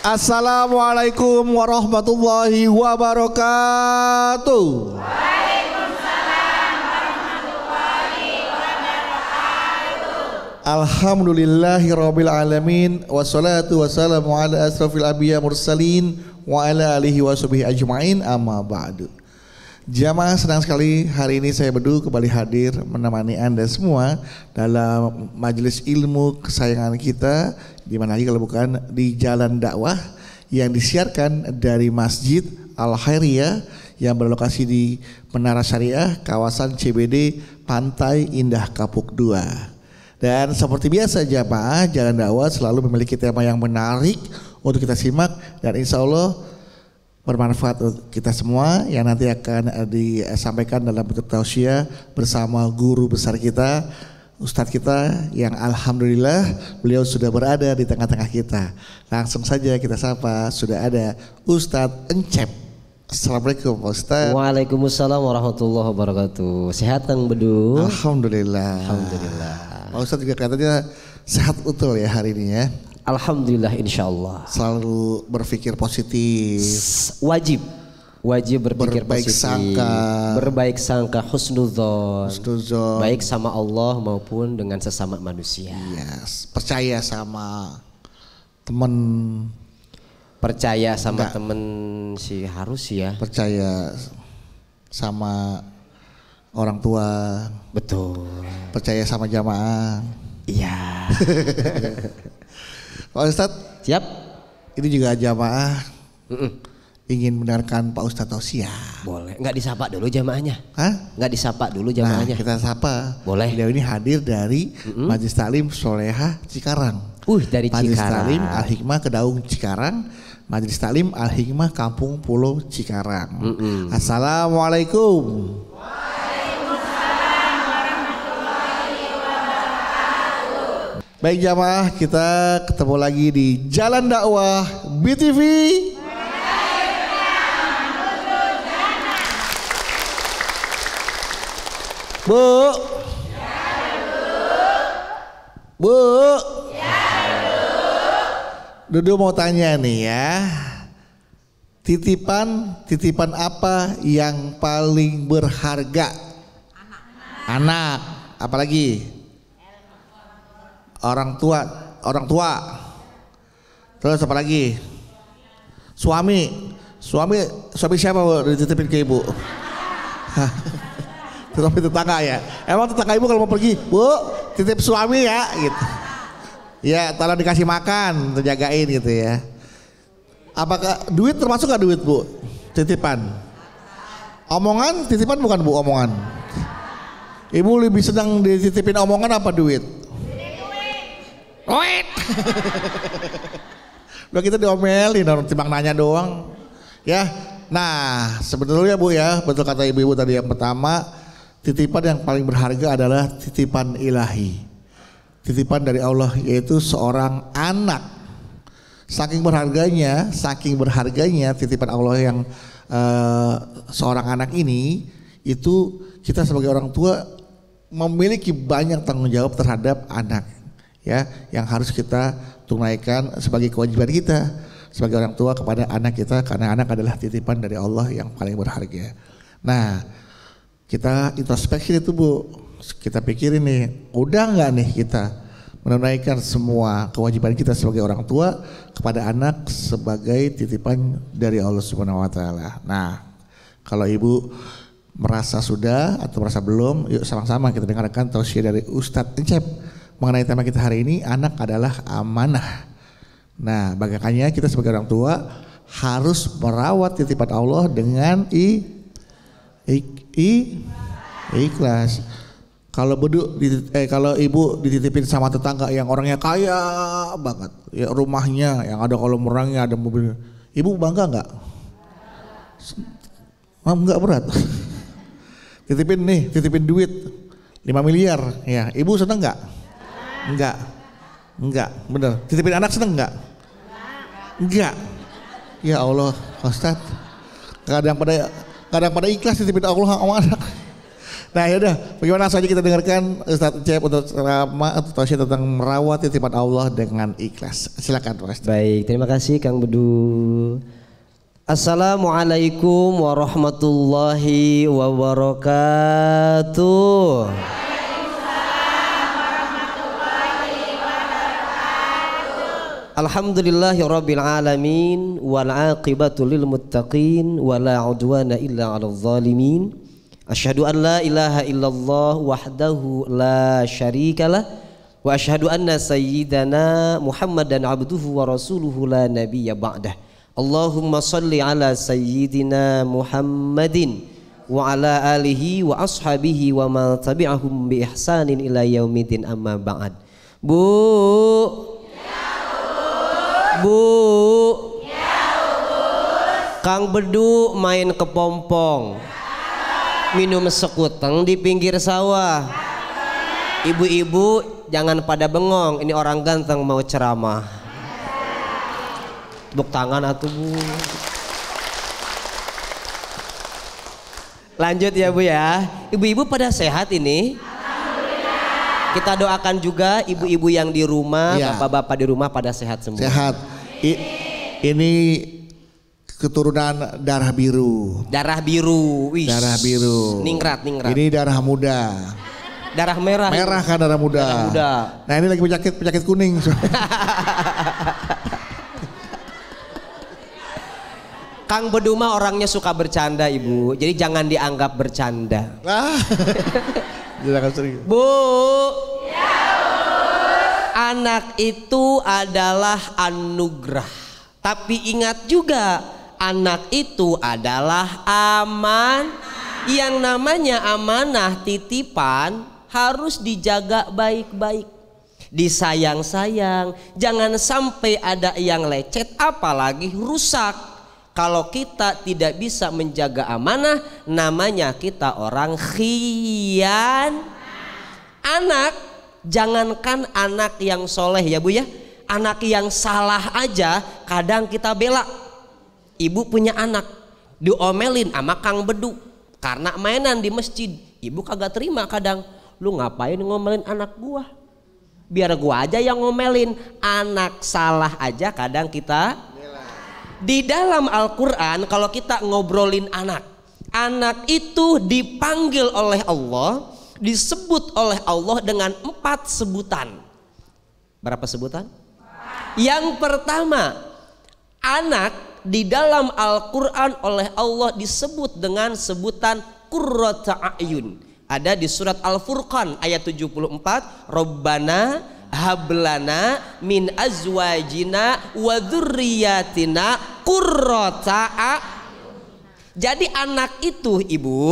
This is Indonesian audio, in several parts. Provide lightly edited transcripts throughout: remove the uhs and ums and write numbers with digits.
Assalamualaikum warahmatullahi wabarakatuh. Waalaikumsalam warahmatullahi wabarakatuh. Alhamdulillahirabbil alamin wassalatu wassalamu ala asrofil anbiya mursalin wa ala alihi washabihi ajmain amma ba'du. Jamaah, senang sekali hari ini saya Bedu kembali hadir menemani Anda semua dalam majelis ilmu kesayangan kita, di mana lagi kalau bukan di Jalan Dakwah yang disiarkan dari Masjid Al Khairiyah yang berlokasi di Menara Syariah kawasan CBD Pantai Indah Kapuk 2. Dan seperti biasa jamaah, Jalan Dakwah selalu memiliki tema yang menarik untuk kita simak dan insya Allah bermanfaat untuk kita semua yang nanti akan disampaikan dalam bentuk tausiah bersama guru besar kita, Ustadz kita yang alhamdulillah beliau sudah berada di tengah-tengah kita. Langsung saja kita sapa, sudah ada Ustadz Encep. Assalamualaikum Pak Ustadz. Waalaikumsalam warahmatullahi wabarakatuh. Sehat Kang Bedu? Alhamdulillah. Alhamdulillah. Pak Ustadz juga katanya sehat utuh ya hari ini ya. Alhamdulillah insyaallah. Selalu berpikir positif. Wajib berpikir berbaik positif. Berbaik sangka, husnudzon. Baik sama Allah maupun dengan sesama manusia. Yes. Percaya sama teman. Percaya sama teman sih harus ya. Percaya sama orang tua. Betul. Percaya sama jamaah. Iya. Pak Ustadz, siap. Ini juga jamaah ingin mendengarkan Pak Ustadz tausiah. Boleh. Enggak disapa dulu jamaahnya? Hah? Enggak disapa dulu jamaahnya? Nah, kita sapa. Boleh. Beliau ini hadir dari Majelis Taklim Solehah Cikarang. Dari Majelis Cikarang. Taklim Al Hikmah Kedaung Cikarang. Majelis Taklim Al Hikmah Kampung Pulau Cikarang. Assalamualaikum. Baik jamaah, kita ketemu lagi di Jalan Dakwah BTV. Bu. Bu. Dudu mau tanya nih ya. Titipan apa yang paling berharga? Anak. Apalagi? Orang tua. Terus apa lagi? Suami siapa Bu dititipin ke ibu? Suami tetangga ya. Emang tetangga ibu kalau mau pergi, Bu, titip suami ya gitu. Ya, tolong dikasih makan, terjagain gitu ya. Apakah duit termasuk gak duit Bu? Titipan. Omongan titipan bukan Bu, omongan. Ibu lebih senang dititipin omongan apa duit? Duit. Udah kita diomelin, orang timbang nanya doang. Ya. Nah, sebetulnya Bu ya, betul kata ibu-ibu tadi yang pertama, titipan yang paling berharga adalah titipan ilahi. Titipan dari Allah yaitu seorang anak. Saking berharganya titipan Allah yang seorang anak ini, itu kita sebagai orang tua memiliki banyak tanggung jawab terhadap anak. Ya, yang harus kita tunaikan sebagai kewajiban kita sebagai orang tua kepada anak kita, karena anak adalah titipan dari Allah yang paling berharga. Nah, kita introspeksi itu Bu, kita pikirin nih, udah nggak nih kita menunaikan semua kewajiban kita sebagai orang tua kepada anak sebagai titipan dari Allah Subhanahu Wa Taala. Nah, kalau ibu merasa sudah atau merasa belum, yuk sama-sama kita dengarkan tausiah dari Ustadz Encep mengenai tema kita hari ini, anak adalah amanah. Nah, makanya kita sebagai orang tua harus merawat titipan Allah dengan ikhlas. Kalau ibu dititipin sama tetangga yang orangnya kaya banget, ya rumahnya yang ada kolam renangnya, ada mobil, ibu bangga nggak? Nggak berat. Titipin duit 5 miliar, ya ibu seneng nggak? Enggak, bener. Titipin anak seneng enggak? Enggak. Ya Allah, Ustadz. Kadang pada ikhlas titipin Allah sama anak. Nah ya udah, bagaimana saja kita dengarkan Ustaz Cep untuk ceramah atau tausiah tentang merawat titipan Allah dengan ikhlas. Silakan Pak Ustaz. Baik, terima kasih Kang Bedu. Assalamualaikum warahmatullahi wabarakatuh. Alhamdulillahirabbil alamin wal aqibatu lil muttaqin wala udwana illa 'alal zalimin. Asyhadu an la ilaha illallah wahdahu la syarikalah wa asyhadu anna sayyidana Muhammadan abduhu wa rasuluhu la nabiyya ba'dah. Allahumma salli ala sayyidina Muhammadin wa ala alihi wa ashabihi wa man tabi'ahum bi ihsanin ila yaumiddin amma ba'd. Bu Kang Bedu main kepompong, minum sekuteng di pinggir sawah. Ibu-ibu jangan pada bengong, ini orang ganteng mau ceramah. Tepuk tangan atuh Bu. Lanjut ya Bu ya. Ibu-ibu pada sehat ini? Kita doakan juga ibu-ibu yang di rumah, bapak-bapak di rumah pada sehat semua. Sehat. Ini keturunan darah biru. Darah biru. Wish. Darah biru. Ningrat. Ini darah muda. Darah merah. Merah kan darah muda. Darah muda. Nah ini lagi penyakit kuning. Kang Bedu mah orangnya suka bercanda Ibu. Jadi jangan dianggap bercanda. Bu. Anak itu adalah anugerah. Tapi ingat juga, anak itu adalah aman. Yang namanya amanah titipan harus dijaga baik-baik. Disayang-sayang, jangan sampai ada yang lecet apalagi rusak. Kalau kita tidak bisa menjaga amanah, namanya kita orang khian. Anak, jangankan anak yang soleh ya Bu ya, anak yang salah aja kadang kita bela. Ibu punya anak diomelin sama Kang Bedu karena mainan di masjid. Ibu kagak terima kadang, lu ngapain ngomelin anak gua? Biar gua aja yang ngomelin. Anak salah aja kadang kita bela. Di dalam Al-Quran kalau kita ngobrolin anak, anak itu dipanggil oleh Allah, disebut oleh Allah dengan 4 sebutan. Berapa sebutan? Yang pertama, anak di dalam Al-Quran oleh Allah disebut dengan sebutan qurrata a'yun. Ada di surat Al-Furqan ayat 74, Rabbana hablana min azwajina wa dzurriyyatina qurrata a'yun. Jadi anak itu Ibu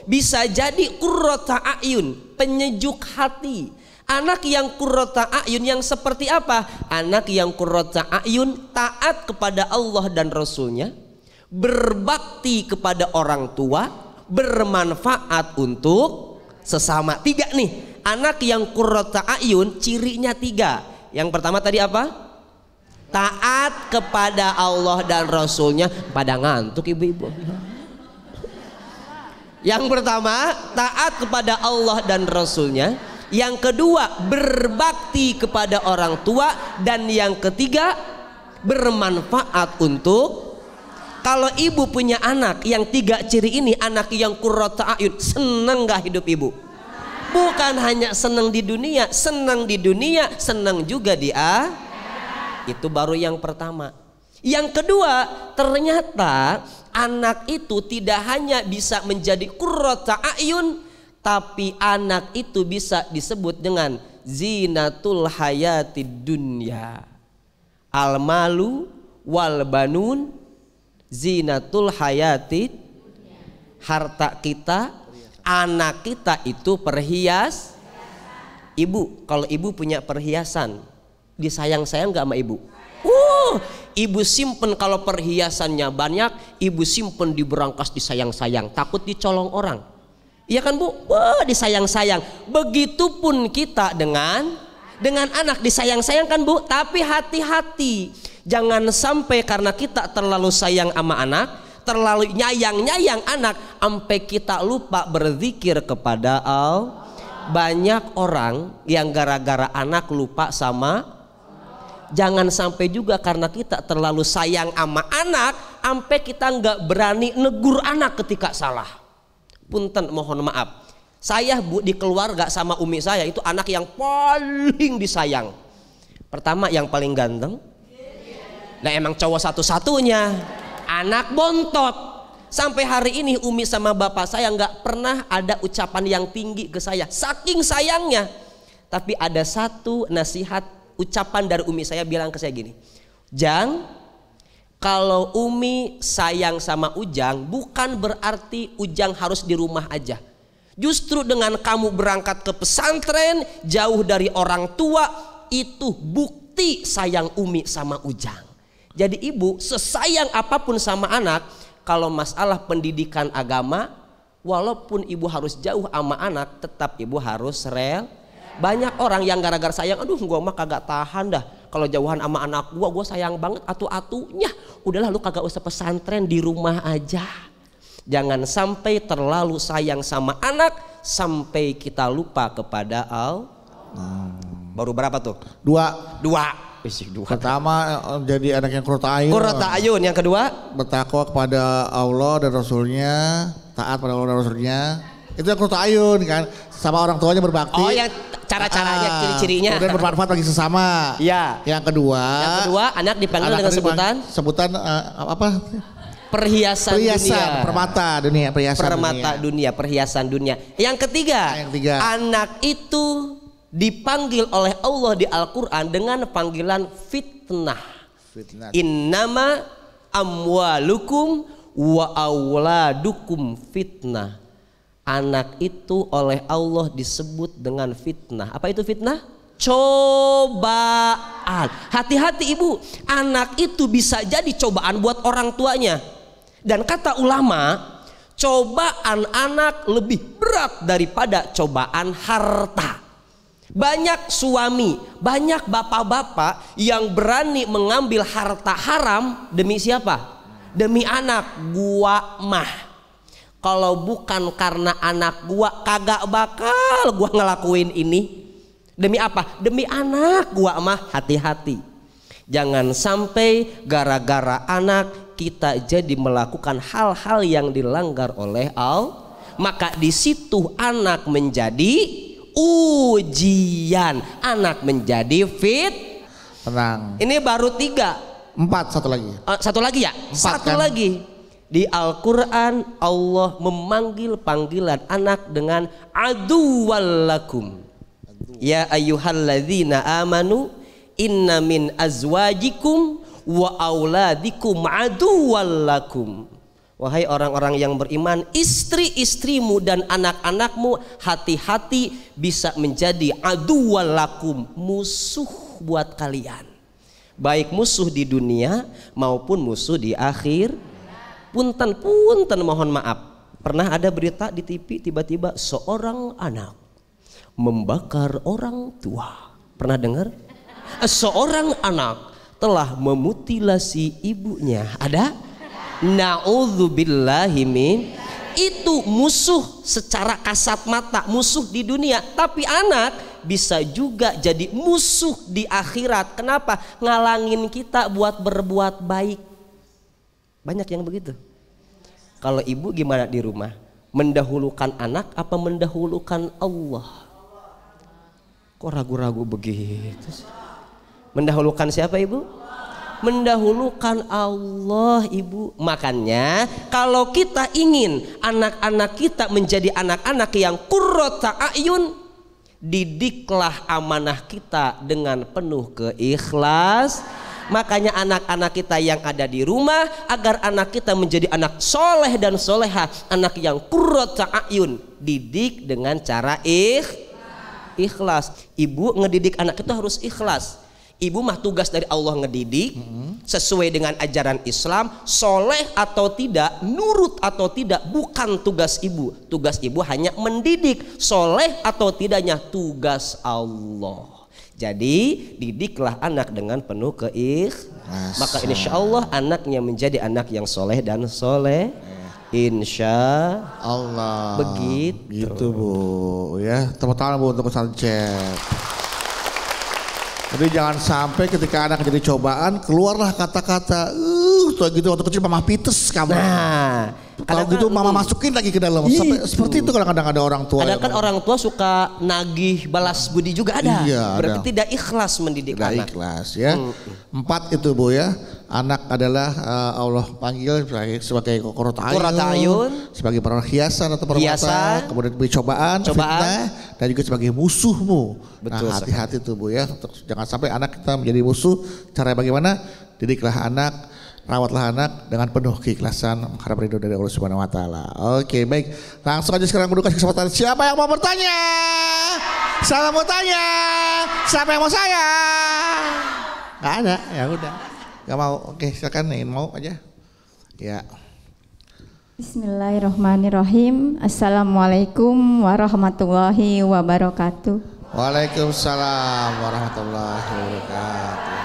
bisa jadi qurrata a'yun, penyejuk hati. Anak yang qurrata a'yun yang seperti apa? Anak yang qurrata a'yun taat kepada Allah dan Rasulnya, berbakti kepada orang tua, bermanfaat untuk sesama. 3 nih, anak yang qurrata a'yun cirinya 3. Yang pertama tadi apa? Taat kepada Allah dan Rasulnya. Pada ngantuk ibu-ibu. Yang pertama, taat kepada Allah dan Rasulnya. Yang kedua, berbakti kepada orang tua. Dan yang ketiga, bermanfaat untuk. Kalau ibu punya anak yang 3 ciri ini, anak yang qurrata a'yun, senang gak hidup ibu? Bukan hanya senang di dunia, senang di dunia, senang juga di Itu baru yang pertama. Yang kedua, ternyata anak itu tidak hanya bisa menjadi qurrata a'yun, tapi anak itu bisa disebut dengan zinatul hayatid dunya. Al-malu wal banun zinatul hayatid. Harta kita, anak kita itu perhias. Ibu, kalau ibu punya perhiasan, disayang-sayang gak sama ibu? Ibu simpen kalau perhiasannya banyak, ibu simpen di berangkas disayang-sayang, takut dicolong orang. Iya kan Bu? Wah, disayang-sayang. Begitupun kita dengan anak disayang-sayang kan Bu? Tapi hati-hati, jangan sampai karena kita terlalu sayang sama anak, terlalu nyayang anak sampai kita lupa berzikir kepada Allah. Banyak orang yang gara-gara anak lupa sama. Jangan sampai juga karena kita terlalu sayang sama anak sampai kita nggak berani negur anak ketika salah. Punten, mohon maaf. Saya di keluarga sama umi saya itu anak yang paling disayang. Pertama yang paling ganteng. Nah emang cowok satu-satunya. Anak bontot. Sampai hari ini umi sama bapak saya nggak pernah ada ucapan yang tinggi ke saya. Saking sayangnya. Tapi ada satu nasihat ucapan dari umi saya bilang ke saya gini. Jang, kalau umi sayang sama Ujang bukan berarti Ujang harus di rumah aja. Justru dengan kamu berangkat ke pesantren jauh dari orang tua itu bukti sayang umi sama Ujang. Jadi ibu sesayang apapun sama anak, kalau masalah pendidikan agama walaupun ibu harus jauh sama anak tetap ibu harus rel. Banyak orang yang gara-gara sayang, aduh gua mah kagak tahan dah kalau jauhan sama anak gua sayang banget atu-atunya. Udahlah lu kagak usah pesantren, di rumah aja. Jangan sampai terlalu sayang sama anak sampai kita lupa kepada Allah. Baru berapa tuh? Dua. Pertama jadi anak yang qurrata ayun. Yang kedua bertakwa kepada Allah dan Rasulnya, taat pada Allah dan Rasulnya. Itu yang qurrata ayun kan, sama orang tuanya berbakti. Oh yang cara-caranya, ciri-cirinya. Kemudian bermanfaat bagi sesama. Ya. Yang kedua anak dipanggil dengan sebutan apa? Perhiasan dunia. Permata dunia. Perhiasan dunia. Yang ketiga, anak itu dipanggil oleh Allah di Al-Quran dengan panggilan fitnah. Innama amwalukum wa auladukum fitnah. Anak itu oleh Allah disebut dengan fitnah. Apa itu fitnah? Cobaan. Hati-hati ibu, anak itu bisa jadi cobaan buat orang tuanya. Dan kata ulama, cobaan anak lebih berat daripada cobaan harta. Banyak suami, banyak bapak-bapak yang berani mengambil harta haram demi siapa? Demi anak. Gua mah kalau bukan karena anak gua kagak bakal gua ngelakuin ini. Demi apa? Demi anak gua mah. Hati-hati. Jangan sampai gara-gara anak kita jadi melakukan hal-hal yang dilanggar oleh Allah. Maka di situ anak menjadi ujian, anak menjadi tenang. Ini baru 3. 4, satu lagi. Satu lagi ya? 4 satu kan? lagi. Di Al-Quran Allah memanggil panggilan anak dengan aduwallakum. Ya ayyuhalladzina amanu inna min azwajikum wa auladikum aduwallakum. Wahai orang-orang yang beriman, istri-istrimu dan anak-anakmu hati-hati bisa menjadi aduwallakum, musuh buat kalian. Baik musuh di dunia maupun musuh di akhir. Punten mohon maaf. Pernah ada berita di TV tiba-tiba seorang anak membakar orang tua. Pernah dengar? Seorang anak telah memutilasi ibunya. Ada? Na'udzubillahi min. Itu musuh secara kasat mata, musuh di dunia. Tapi anak bisa juga jadi musuh di akhirat. Kenapa? Ngalangin kita buat berbuat baik. Banyak yang begitu. Kalau ibu gimana di rumah? Mendahulukan anak apa mendahulukan Allah? Kok ragu-ragu begitu sih? Mendahulukan siapa ibu? Mendahulukan Allah ibu. Makanya kalau kita ingin anak-anak kita menjadi anak-anak yang qurrata a'yun, didiklah amanah kita dengan penuh keikhlas. Makanya anak-anak kita yang ada di rumah, agar anak kita menjadi anak soleh dan soleha, anak yang qurrata a'yun, didik dengan cara ikhlas. Ibu ngedidik anak itu harus ikhlas. Ibu mah tugas dari Allah ngedidik sesuai dengan ajaran Islam. Soleh atau tidak, nurut atau tidak, bukan tugas ibu. Tugas ibu hanya mendidik. Soleh atau tidaknya tugas Allah. Jadi didiklah anak dengan penuh keikhlas. Maka insya Allah anaknya menjadi anak yang soleh dan soleh. Insya Allah. Begitu. Gitu Bu, ya. Tepuk tangan Bu untuk Ustaz Cep. Jadi jangan sampai ketika anak jadi cobaan keluarlah kata-kata, tuh gitu waktu kecil mama pites kamu. Nah, kalau gitu mama masukin lagi ke dalam. Sampai seperti itu kadang-kadang ada orang tua. Kadang kan orang tua suka nagih balas budi juga ada. Iya, berarti ada. tidak ikhlas mendidik Tidak anak. ikhlas ya. 4 itu Bu ya. Anak adalah Allah panggil sebagai qurratu ayun, sebagai perhiasan atau permata, kemudian diberi cobaan, fitnah, dan juga sebagai musuhmu. Betul, nah hati-hati tuh Bu ya, jangan sampai anak kita menjadi musuh. Cara bagaimana? Didiklah anak, rawatlah anak dengan penuh keikhlasan, mengharap ridho dari Allah Subhanahu Wa Taala. Oke, baik, langsung aja sekarang kasih kesempatan. Siapa yang mau bertanya? Saya mau tanya. Siapa yang mau saya? Gak ada, ya udah. Gak mau, oke silakan nih, mau aja. Ya. Bismillahirrahmanirrahim. Assalamualaikum warahmatullahi wabarakatuh. Waalaikumsalam warahmatullahi wabarakatuh.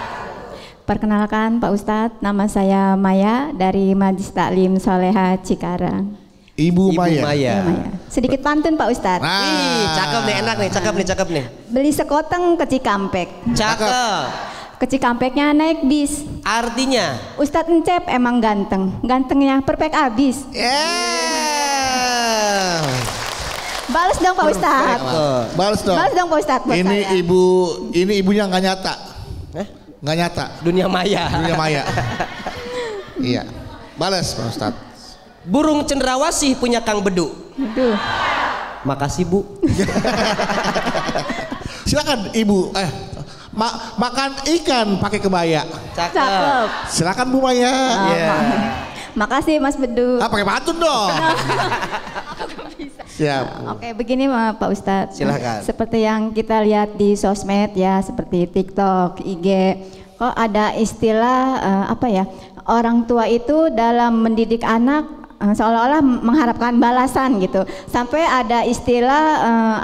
Perkenalkan Pak Ustadz, nama saya Maya dari Majlis Taklim Soleha Cikarang. Ibu Maya. Iya, Maya. Sedikit pantun Pak Ustadz. Ih, cakep nih, enak nih, cakep nih. Beli sekoteng ke Cikampek. Cakep. Ke Cikampeknya naik bis. Artinya Ustadz Encep emang ganteng. Gantengnya perfect abis. Balas dong Pak Ustadz. Balas dong. Balas dong Pak Ustadz buat Ini saya. ini ibunya nggak nyata. Nggak nyata. dunia maya. Dunia maya. Iya. Balas Pak Ustadz. Burung cendrawasih punya Kang Bedu. Aduh. Makasih Bu. Silakan Ibu. Makan ikan pakai kebaya. Cakep. Silakan Bu Maya. Makasih Mas Bedu. Pakai pantun dong. Siap. Oke, begini Pak Ustadz. Silakan. Seperti yang kita lihat di sosmed ya, seperti TikTok, IG, kok ada istilah orang tua itu dalam mendidik anak seolah-olah mengharapkan balasan gitu. Sampai ada istilah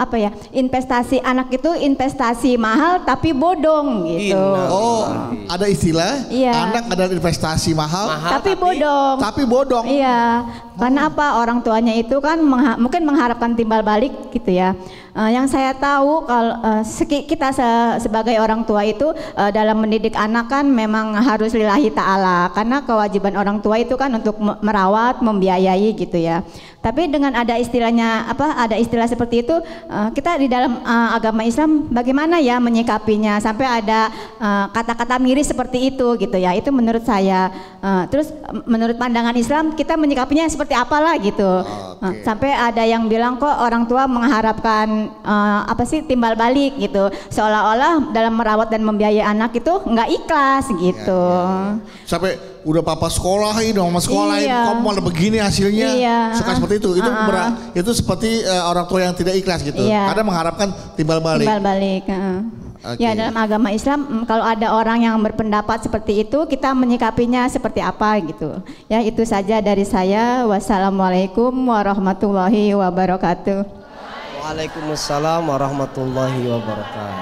investasi anak itu investasi mahal tapi bodong gitu. Oh, ada istilah anak adalah investasi mahal tapi bodong. Tapi bodong. Iya. Karena apa? Orang tuanya itu kan mungkin mengharapkan timbal balik gitu ya. Yang saya tahu kalau kita sebagai orang tua itu dalam mendidik anak kan memang harus lillahi ta'ala, karena kewajiban orang tua itu kan untuk merawat, membiayai gitu ya. Tapi dengan ada istilahnya ada istilah seperti itu, kita di dalam agama Islam bagaimana ya menyikapinya, sampai ada kata-kata miris seperti itu gitu ya. Itu menurut saya. Terus menurut pandangan Islam kita menyikapinya seperti apalah gitu. Sampai ada yang bilang kok orang tua mengharapkan timbal balik gitu, seolah-olah dalam merawat dan membiayai anak itu nggak ikhlas gitu. Sampai udah papa sekolahin, mama sekolahin, kamu malah begini hasilnya. Suka seperti itu. Itu seperti orang tua yang tidak ikhlas gitu. Karena mengharapkan timbal balik. Timbal balik. Ya, dalam agama Islam kalau ada orang yang berpendapat seperti itu, kita menyikapinya seperti apa gitu. Ya, itu saja dari saya. Wassalamualaikum warahmatullahi wabarakatuh. Waalaikumsalam warahmatullahi wabarakatuh.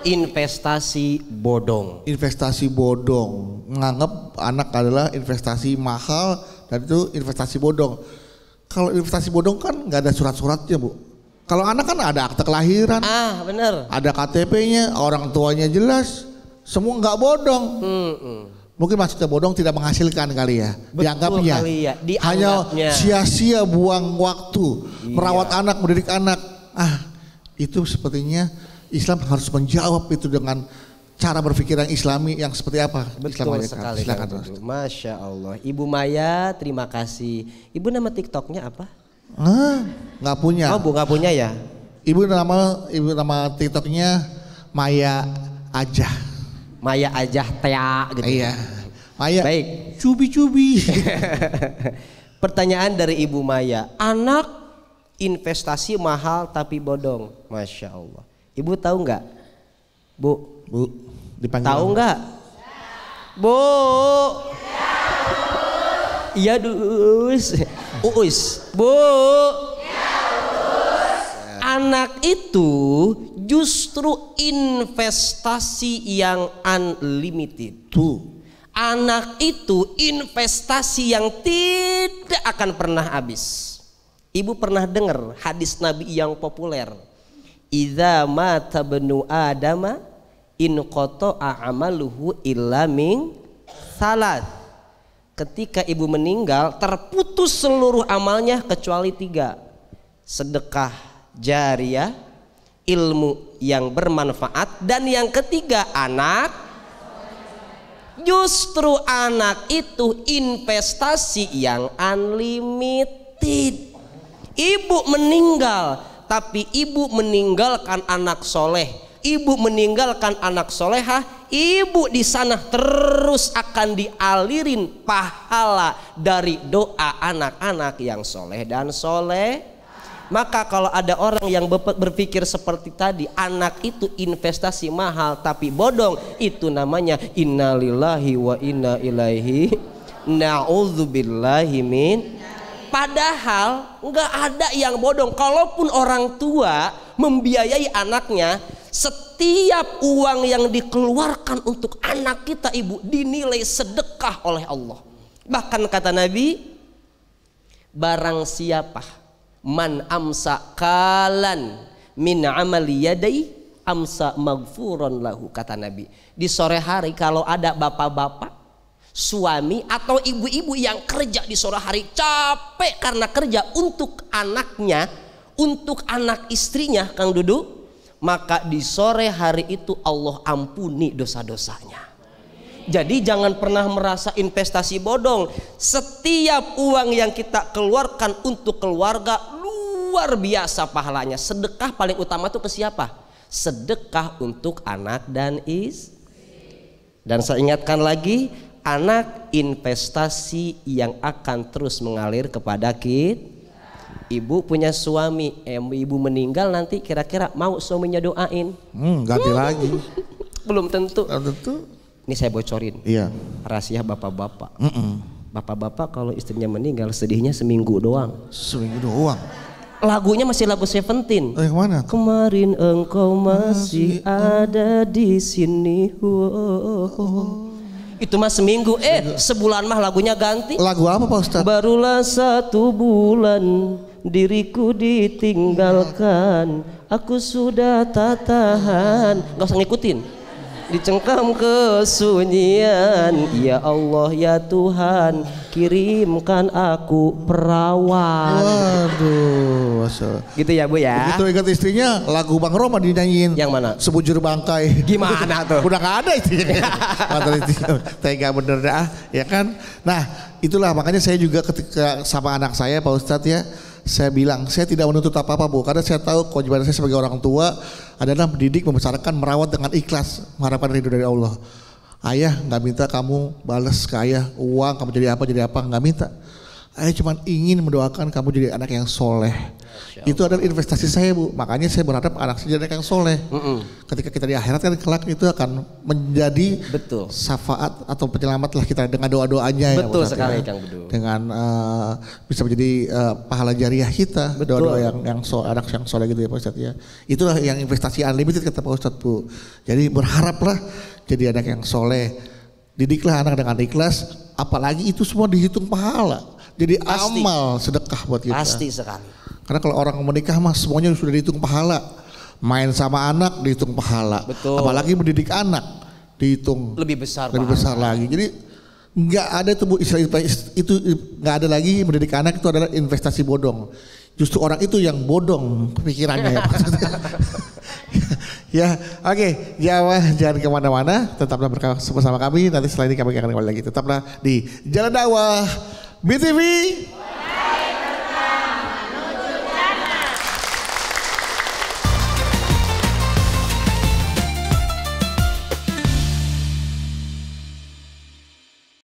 Investasi bodong. Investasi bodong. Menganggap anak adalah investasi mahal dan itu investasi bodong. Kalau investasi bodong kan nggak ada surat-suratnya Bu. Kalau anak kan ada akte kelahiran, bener. Ada KTP-nya, orang tuanya jelas, semua nggak bodong. Mungkin maksudnya bodong tidak menghasilkan kali ya, dianggapnya. Kali ya, hanya sia-sia buang waktu, merawat anak, mendidik anak. Itu sepertinya Islam harus menjawab itu dengan cara berpikir yang Islami yang seperti apa. Betul sekali. Silakan. Masya Allah. Ibu Maya, terima kasih. Ibu nama TikToknya apa? Nggak punya. Oh, Bu, nggak punya ya? Ibu nama TikToknya Maya aja. Maya aja Tea gitu. Iya. Maya. Baik. Cubi-cubi. Pertanyaan dari Ibu Maya. Anak investasi mahal tapi bodong. Masya Allah. Ibu tahu nggak? Bu, dipanggil. Tahu nggak? Bu. Iya dus. Uus. Bu. Anak itu justru investasi yang unlimited. Tuh. Anak itu investasi yang tidak akan pernah habis. Ibu pernah dengar hadis Nabi yang populer, idza mata bnu adama in qata'a amaluhu illa min salat. Ketika ibu meninggal terputus seluruh amalnya kecuali 3. Sedekah jariyah, ilmu yang bermanfaat, dan yang ketiga anak. Justru anak itu investasi yang unlimited. Ibu meninggal tapi ibu meninggalkan anak soleh, ibu meninggalkan anak solehah, ibu di sana terus akan dialirin pahala dari doa anak-anak yang soleh dan soleh. Maka kalau ada orang yang berpikir seperti tadi, anak itu investasi mahal tapi bodong, itu namanya innalillahi wa inna ilaihi na'udzubillahi min. Padahal nggak ada yang bodong. Kalaupun orang tua membiayai anaknya, setiap uang yang dikeluarkan untuk anak kita ibu dinilai sedekah oleh Allah. Bahkan kata Nabi, barang siapa man amsa kalan min amali yadai amsa magfuron lahu, kata Nabi. Di sore hari kalau ada bapak-bapak, suami atau ibu-ibu yang kerja di sore hari, capek karena kerja untuk anaknya, untuk anak istrinya, Kang Dudu, maka di sore hari itu Allah ampuni dosa-dosanya. Jadi jangan pernah merasa investasi bodong. Setiap uang yang kita keluarkan untuk keluarga luar biasa pahalanya. Sedekah paling utama itu ke siapa? Sedekah untuk anak dan istri. Dan saya ingatkan lagi, anak investasi yang akan terus mengalir kepada kita. Ibu punya suami, ibu meninggal nanti kira-kira mau suaminya doain? Ganti lagi. Belum tentu. Belum tentu. Ini saya bocorin. Iya. Rahasia bapak-bapak. Bapak-bapak kalau istrinya meninggal sedihnya seminggu doang. Seminggu doang. Lagunya masih lagu Seventeen. Yang mana? Kemarin engkau masih ada di sini. Itu mah seminggu. Sebulan mah lagunya ganti. Lagu apa Pak Ustadz? Barulah 1 bulan diriku ditinggalkan, aku sudah tak tahan. Gak usah ngikutin. Dicengkam kesunyian, ya Allah ya Tuhan, kirimkan aku perawan. Waduh, gitu ya Bu ya. Begitu ingat istrinya, lagu Bang Roma dinyanyiin. Yang mana? Sebujur bangkai. Gimana tuh? Udah gak ada istrinya. Tega bener dah, ya kan. Nah itulah makanya saya juga ketika sama anak saya Pak Ustadz ya, saya bilang saya tidak menuntut apa-apa Bu, karena saya tahu kewajiban saya sebagai orang tua adalah mendidik, membesarkan, merawat dengan ikhlas, mengharapkan ridho dari Allah. Ayah nggak minta kamu balas ke ayah uang, kamu jadi apa, nggak minta. Ayah cuma ingin mendoakan kamu jadi anak yang soleh. Itu adalah investasi saya Bu, makanya saya berharap anak saya jadi anak yang soleh. Ketika kita di akhirat kan kelak itu akan menjadi syafaat atau penyelamat lah kita dengan doa-doanya. Betul ya, sekali Kang Bedu. Dengan bisa menjadi pahala jariah kita, doa-doa yang anak yang soleh gitu ya Pak Ustadz ya. Itulah yang investasi unlimited kata Pak Ustadz Bu. Jadi berharaplah jadi anak yang soleh, didiklah anak dengan ikhlas, apalagi itu semua dihitung pahala. Jadi pasti. Amal sedekah buat kita. Pasti sekali. Karena kalau orang menikah mas semuanya sudah dihitung pahala. Main sama anak dihitung pahala. Betul. Apalagi mendidik anak dihitung lebih besar lagi. Jadi nggak ada tuh istilah itu nggak ada lagi mendidik anak itu adalah investasi bodong. Justru orang itu yang bodong pikirannya ya. Ya, oke, jangan kemana-mana, tetaplah bersama kami. Nanti setelah ini kami akan kembali lagi. Tetaplah di Jalan Dakwah BTV.